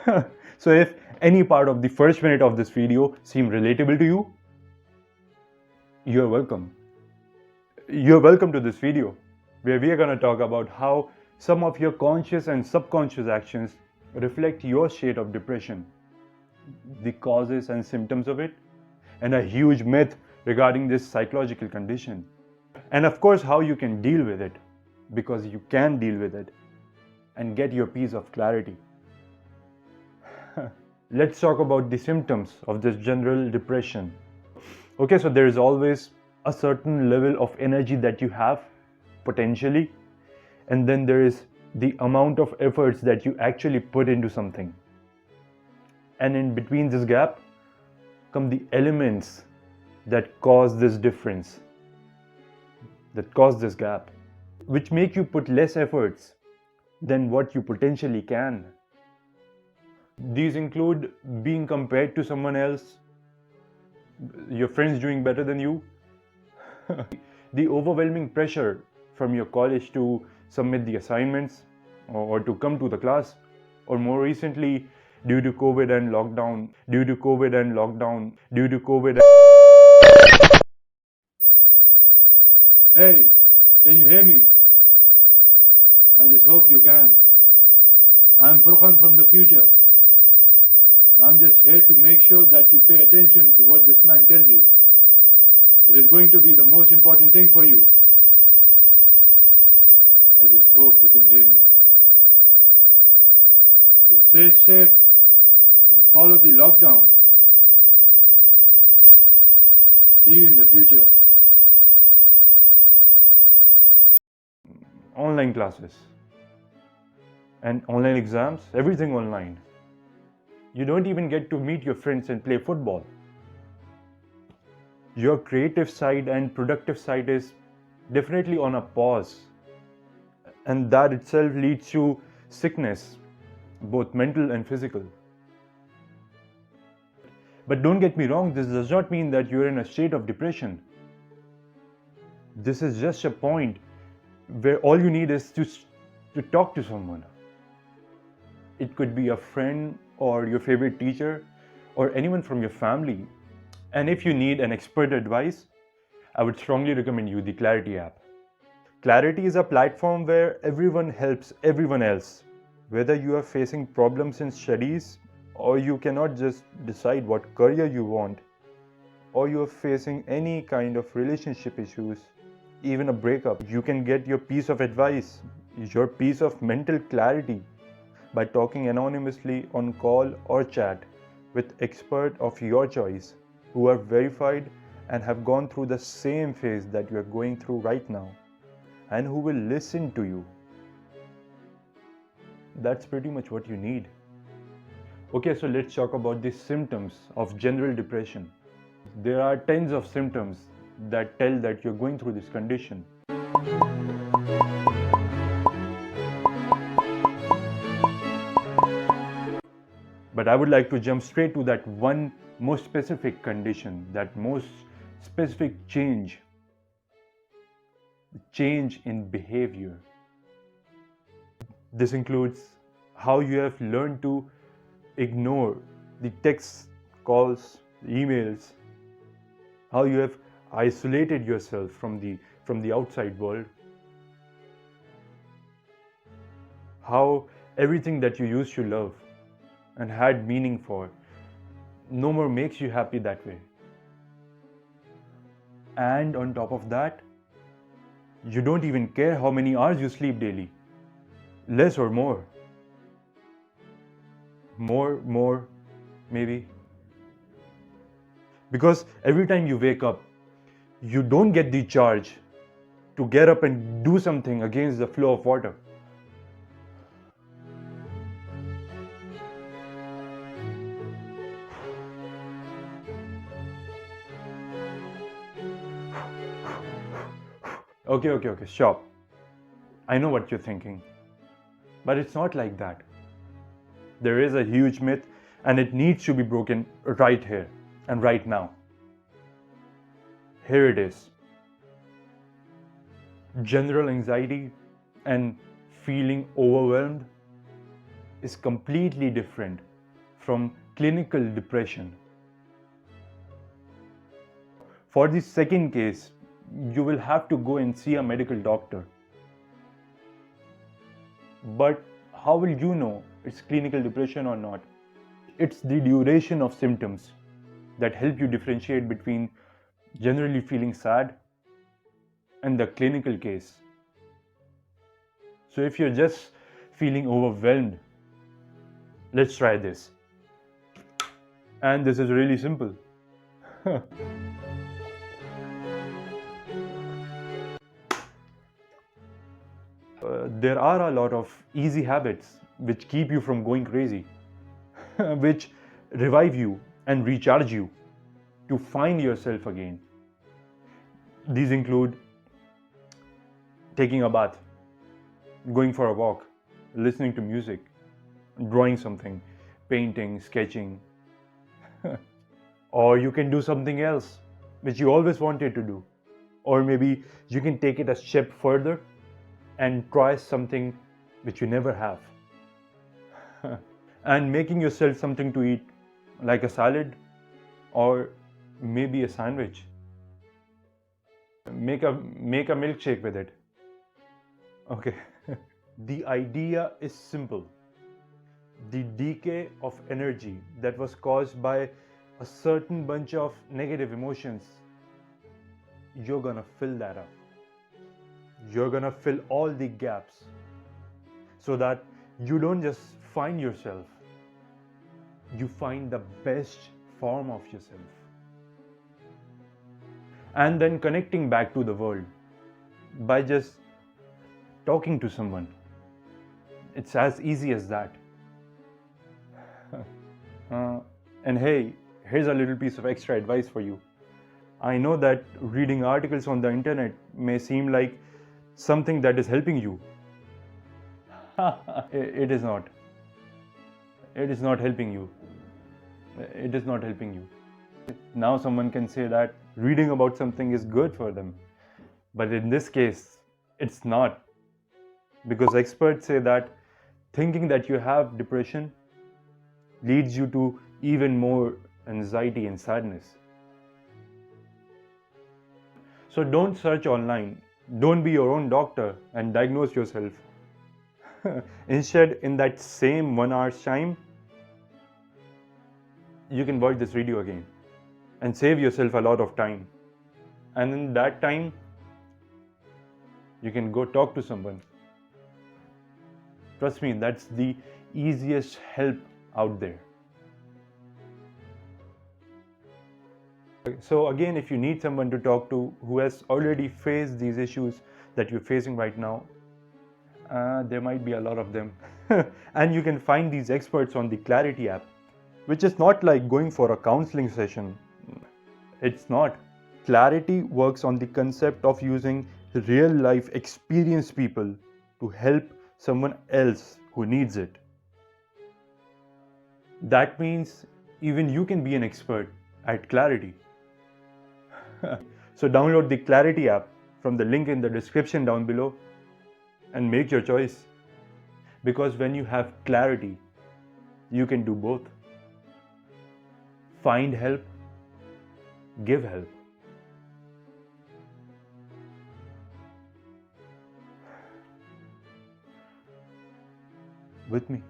So if any part of the first minute of this video seem relatable to you, you're welcome. You're welcome to this video, where we are going to talk about how some of your conscious and subconscious actions reflect your state of depression, the causes and symptoms of it, and a huge myth regarding this psychological condition. And of course, how you can deal with it, because you can deal with it and get your piece of clarity. Let's talk about the symptoms of this general depression. Okay, so there is always a certain level of energy that you have potentially, and then there is the amount of efforts that you actually put into something. And in between this gap come the elements that cause this difference, that cause this gap, which make you put less efforts than what you potentially can. These include being compared to someone else, your friends doing better than you, the overwhelming pressure from your college to submit the assignments or to come to the class, or more recently, due to COVID and lockdown. Hey, can you hear me? I just hope you can. I'm Furqan from the future. I'm just here to make sure that you pay attention to what this man tells you. It is going to be the most important thing for you. I just hope you can hear me. So stay safe and follow the lockdown. See you in the future. Online classes and online exams, everything online. You don't even get to meet your friends and play football. Your creative side and productive side is definitely on a pause, and that itself leads to sickness, both mental and physical. But don't get me wrong, this does not mean that you're in a state of depression. This is just a point where all you need is to talk to someone. It could be a friend or your favorite teacher or anyone from your family. And if you need an expert advice, I would strongly recommend you the Clarity app. Clarity is a platform where everyone helps everyone else. Whether you are facing problems in studies, or you cannot just decide what career you want, or you are facing any kind of relationship issues, even a breakup, you can get your piece of advice, your piece of mental clarity by talking anonymously on call or chat with expert of your choice who are verified and have gone through the same phase that you are going through right now, and who will listen to you. That's pretty much what you need. Okay, so let's talk about the symptoms of general depression. There are tens of symptoms that tell that you're going through this condition. But I would like to jump straight to that one most specific condition, that most specific change in behavior. This includes how you have learned to ignore the texts, calls, emails, how you have isolated yourself from the outside world, how everything that you used to love and had meaning for no more makes you happy that way. And on top of that, you don't even care how many hours you sleep daily, less or more, maybe. Because every time you wake up, you don't get the charge to get up and do something against the flow of water. Okay, stop. I know what you're thinking. But it's not like that. There is a huge myth, and it needs to be broken right here and right now. Here it is. General anxiety and feeling overwhelmed is completely different from clinical depression. For the second case, you will have to go and see a medical doctor. But how will you know it's clinical depression or not? It's the duration of symptoms that help you differentiate between generally feeling sad and the clinical case. So if you're just feeling overwhelmed, let's try this. And this is really simple. There are a lot of easy habits which keep you from going crazy, which revive you and recharge you to find yourself again. These include taking a bath, going for a walk, listening to music, drawing something, painting, sketching. Or you can do something else which you always wanted to do. Or maybe you can take it a step further and try something which you never have. And making yourself something to eat, like a salad or maybe a sandwich. Make a milkshake with it. Okay. The idea is simple. The decay of energy that was caused by a certain bunch of negative emotions, you're gonna fill that up. You're gonna fill all the gaps so that you don't just find yourself, you find the best form of yourself. And then connecting back to the world by just talking to someone. It's as easy as that. And hey, here's a little piece of extra advice for you. I know that reading articles on the internet may seem like something that is helping you. It is not. It is not helping you. It is not helping you. Now someone can say that reading about something is good for them. But in this case, it's not. Because experts say that thinking that you have depression leads you to even more anxiety and sadness. So don't search online. Don't be your own doctor and diagnose yourself. Instead, in that same 1 hour's time, you can watch this video again and save yourself a lot of time. And in that time, you can go talk to someone. Trust me, that's the easiest help out there. So again, if you need someone to talk to who has already faced these issues that you're facing right now, there might be a lot of them. And you can find these experts on the Clarity app, which is not like going for a counseling session. It's not. Clarity works on the concept of using real life experienced people to help someone else who needs it. That means even you can be an expert at Clarity. So download the Clarity app from the link in the description down below and make your choice. Because when you have clarity, you can do both. Find help, give help. With me.